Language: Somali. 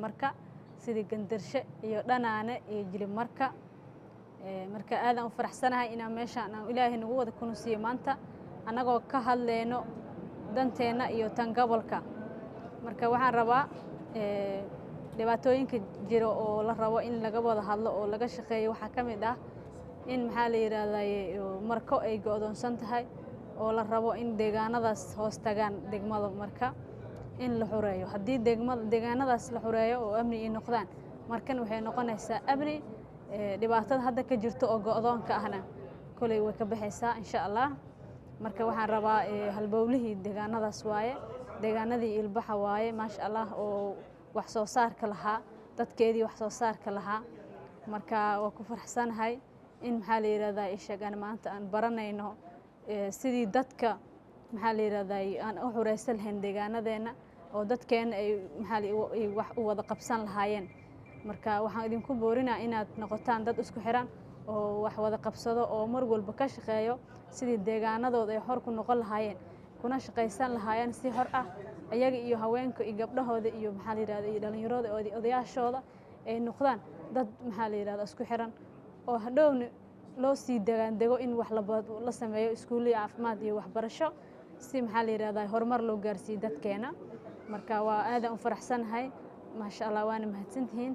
marka sidii gandarshe iyo dhanaane iyo jilib marka marka aadan u faraxsanahay inaan meeshaan aan Ilaahay nagu wada kunsiyo maanta anagoo ka hadleyno danteena iyo tan gobolka marka waxaan rabaa dhibaatooyinka jiro oo la rabo in laga wada hadlo oo laga shaqeeyo waxa kamid ah in maxaa la yiraahdaa marko ay go'doonsan tahay oo la rabo in deegaanadaas hoos tagaan degmada marka in la xureeyo haddii deegaanadaas la xureeyo oo amni ay noqdaan markan waxay noqonaysaa amni dhibaatada hadda ka jirto oo go'doonka ahna kulay way ka baxaysaa insha Allah marka waxaan rabaa halbowlihii deegaanadaas waaye deegaanadii ilbaxa waaye maasha Allah oo wax soo saarka lahaa dadkeedii wax soo saarka lahaa marka waa ku faraxsanahay in maxaa la yiraahdaa ishagan maanta aan baranayno sidii dadka maxaa la yiraahdaa aan u xureysan lahayn deegaanadeena oo dadkeena ay maxaa wax u wada qabsan lahaayeen marka waxaan idinku boorinaa inaad noqotaan dad isku xiran oo wax wada qabsado oo mar walba ka shaqeeyo sidii deegaanadooda ay xor ku noqon lahaayeen kuna shaqeysan lahaayeen si xor ah ayaga iyo haweenka iyo gabdhahooda iyo maxaa la yiraahdaa iyo dhalinyarada odayaashooda ay noqdaan dad maxaa la yiraahdaa isku xiran oo hadhowna loo sii dego in wax la sameeyo iskuuliyo caafimaad iyo waxbarasho si maxaa la yiraahdaa horumar loo gaarsiiyo dadkeena marka waa aadan u faraxsanahay maasha Allah waana mahadsantihiin